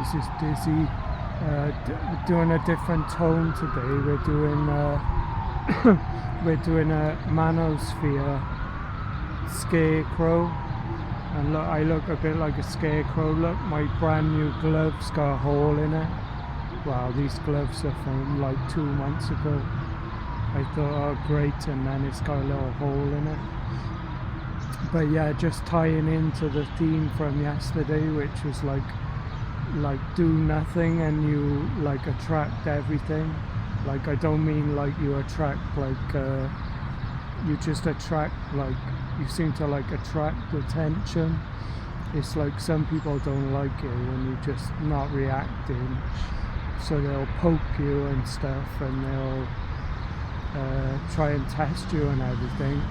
eyes is dizzy. Doing a different tone today. We're doing a manosphere Scarecrow, and look, I look a bit like a scarecrow. Look, my brand new gloves got a hole in it. Wow, these gloves are from like 2 months ago. I thought, oh great, and then it's got a little hole in it. But yeah, just tying into the theme from yesterday, which was like do nothing and you like attract everything. Like, I don't mean like you attract like you just attract, like you seem to like attract attention. It's like some people don't like it when you're just not reacting, so they'll poke you and stuff, and they'll try and test you and everything.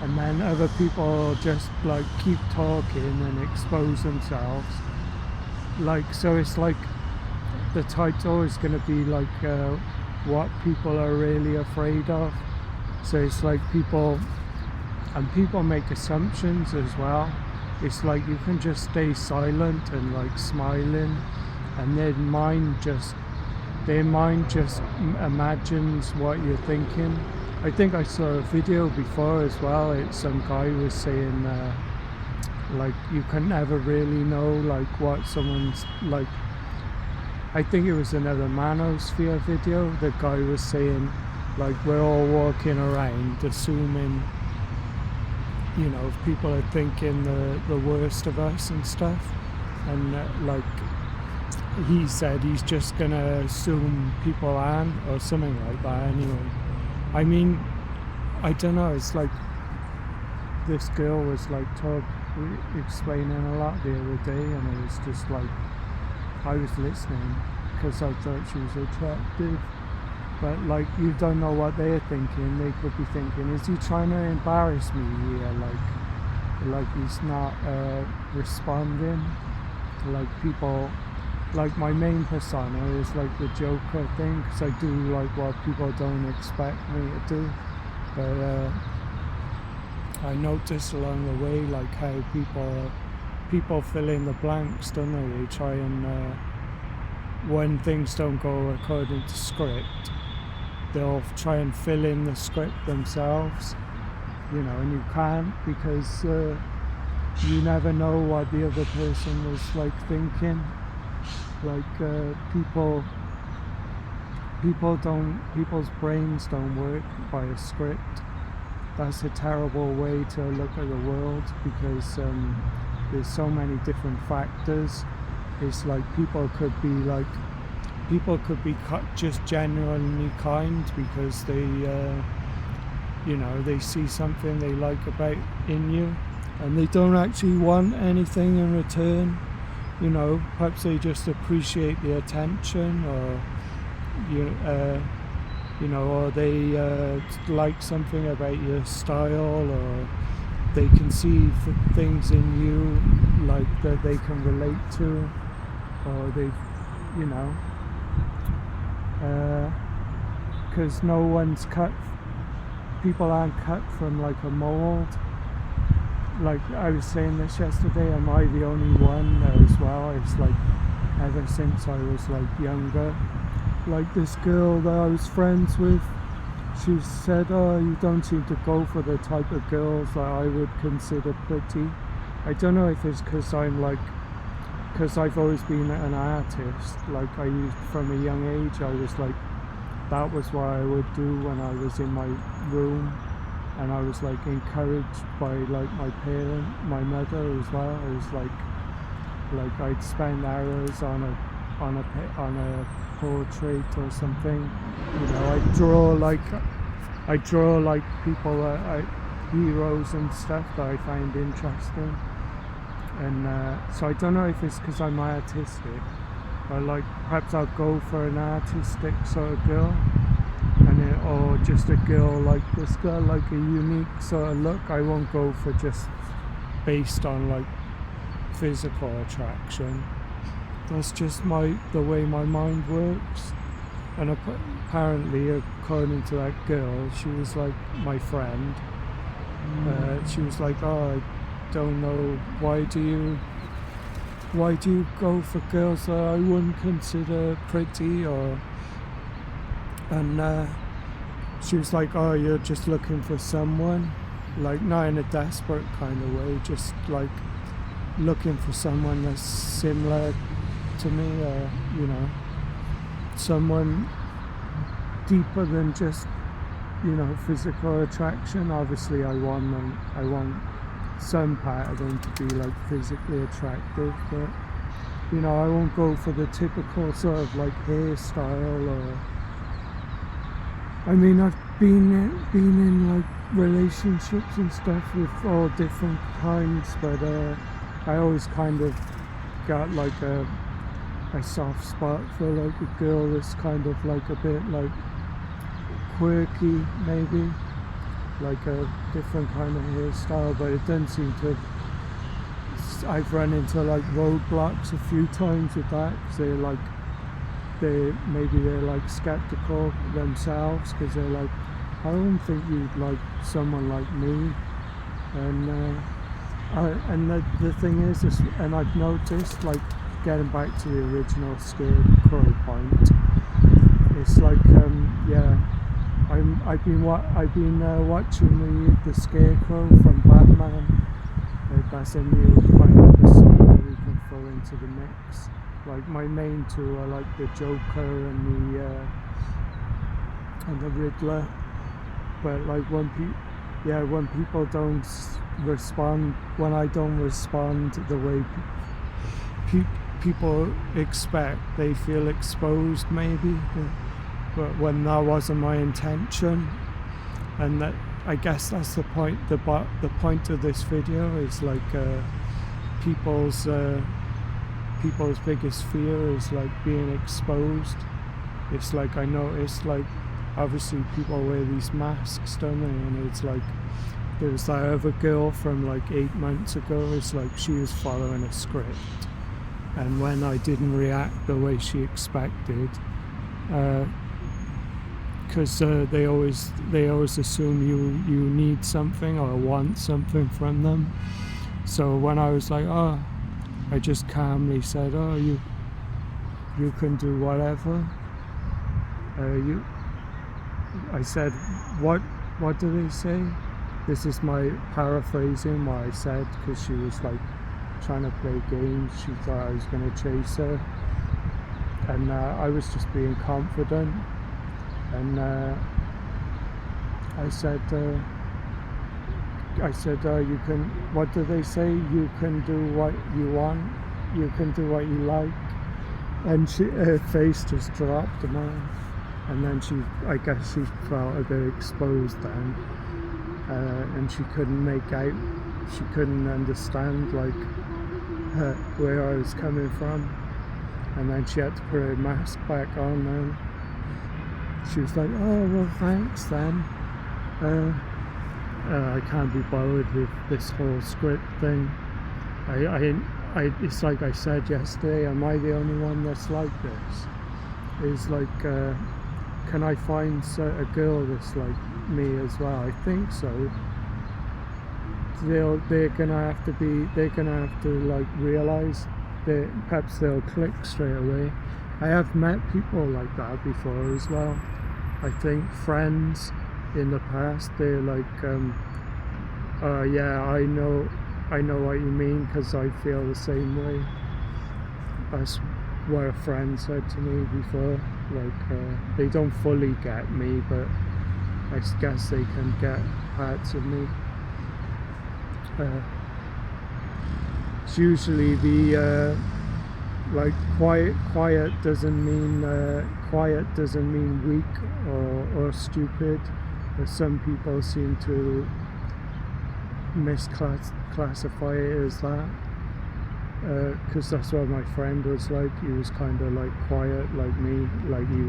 And then other people just like keep talking and expose themselves. Like, so it's like the title is going to be like what people are really afraid of. So it's like people make assumptions as well. It's like you can just stay silent and like smiling, and their mind just imagines what you're thinking. I think I saw a video before as well. Some guy was saying like you can never really know like what someone's like. I think it was another manosphere video. The guy was saying like we're all walking around assuming, you know, if people are thinking the worst of us and stuff, and like he said he's just gonna assume people aren't, or something like that. Anyway, I mean, I don't know, it's like this girl was like explaining a lot the other day, and it was just like I was listening because I thought she was attractive. But like, you don't know what they're thinking. They could be thinking, is he trying to embarrass me here? Like he's not responding. Like people, like my main persona is like the Joker thing, because I do like what people don't expect me to do. But I noticed along the way like how people fill in the blanks, don't they? They try and when things don't go according to script, they'll try and fill in the script themselves, you know, and you can't, because you never know what the other person was like thinking. Like people's brains don't work by a script. That's a terrible way to look at the world, because there's so many different factors. It's like people could be just genuinely kind because they you know, they see something they like about in you, and they don't actually want anything in return. You know, perhaps they just appreciate the attention, or you know, or they like something about your style, or they can see things in you like that they can relate to, or they, you know, because no one's people aren't cut from like a mold. Like I was saying this yesterday, am I the only one as well? It's like ever since I was like younger, like this girl that I was friends with, she said, oh, you don't seem to go for the type of girls that I would consider pretty. I don't know if it's because I've always been an artist. Like I used, from a young age, I was like, that was what I would do when I was in my room, and I was like encouraged by like my mother as well. It was like I'd spend hours on a portrait or something. You know, I draw like people, heroes and stuff that I find interesting. And so I don't know if it's because I'm artistic, or like perhaps I'll go for an artistic sort of girl, or just a girl like this girl, like a unique sort of look. I won't go for just based on like physical attraction. That's just the way my mind works. And apparently, according to that girl, she was like my friend. She was like, oh, I don't know, why do you why do you go for girls that I wouldn't consider pretty, and she was like, oh, you're just looking for someone, like not in a desperate kind of way, just like looking for someone that's similar to me, or someone deeper than just physical attraction. Obviously I want some part of them to be like physically attractive, but I won't go for the typical sort of like hairstyle, or I mean, I've been in like relationships and stuff with all different kinds, but I always kind of got like a soft spot for like a girl that's kind of like a bit like quirky, maybe like a different kind of hairstyle, but it doesn't seem to. I've run into like roadblocks a few times with that, because they're like skeptical themselves, because they're like, I don't think you'd like someone like me, and the thing is, and I've noticed, like getting back to the original Scarecrow point, it's like I've been watching the Scarecrow from Batman. That's a new kind of persona we can throw into the mix. Like my main two are like the Joker and the Riddler. But like when people don't respond, when I don't respond the way people expect, they feel exposed maybe. But when that wasn't my intention, and that, I guess that's the point. The point of this video is like people's biggest fear is like being exposed. It's like, I noticed, like obviously people wear these masks, don't they? And it's like, there was that other girl from like 8 months ago. It's like she was following a script, and when I didn't react the way she expected, because they always assume you need something or want something from them. So when I was like, oh, I just calmly said, oh, you can do whatever. I said, what do they say? This is my paraphrasing what I said, because she was like trying to play games. She thought I was going to chase her, and I was just being confident. And I said, you can, what do they say? You can do what you want, you can do what you like. And her face just dropped, and then I guess she felt a bit exposed then, and she couldn't make out, she couldn't understand like where I was coming from, and then she had to put her mask back on then. She was like, oh, well, thanks then. I can't be bothered with this whole script thing. It's like I said yesterday, am I the only one that's like this? It's like, can I find a girl that's like me as well? I think so. They're gonna have to like realize that perhaps they'll click straight away. I have met people like that before as well. I think friends in the past, they're like, yeah, I know what you mean, because I feel the same way. That's what a friend said to me before. Like, they don't fully get me, but I guess they can get parts of me. It's usually the like quiet doesn't mean weak or stupid, but some people seem to misclassify it as that, because that's what my friend was like. He was kind of like quiet like me, like he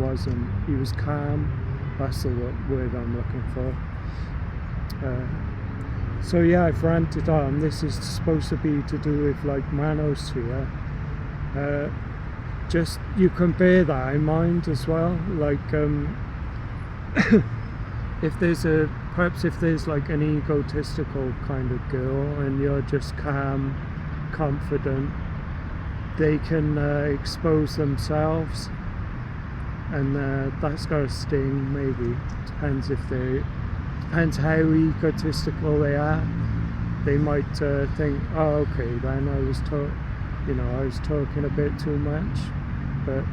was calm. That's the word I'm looking for. So yeah, I've ranted on. This is supposed to be to do with like manosphere. Just, you can bear that in mind as well. Like, if there's like an egotistical kind of girl, and you're just calm, confident, they can expose themselves, and that's got to sting. Maybe depends how egotistical they are. They might think, oh, okay, then I was talking a bit too much, but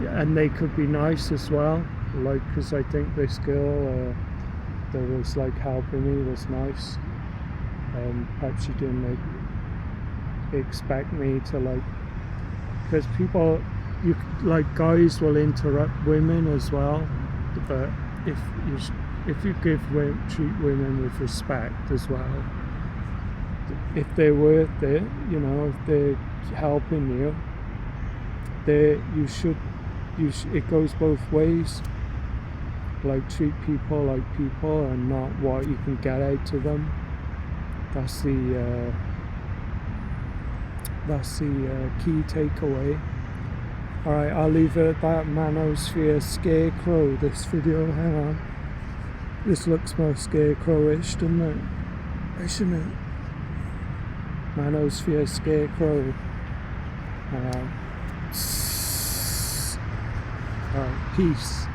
and they could be nice as well, like, because I think this girl that was like helping me was nice. Perhaps she didn't expect me to, like, because people, guys will interrupt women as well, but if you treat women with respect as well, if they're worth it, if they're helping you, it goes both ways. Like, treat people like people and not what you can get out of them. That's the key takeaway. Alright, I'll leave it at that. Manosphere Scarecrow, this video. Hang on. This looks more Scarecrow-ish, doesn't it? Isn't it? Manosphere Scarecrow. Alright, peace.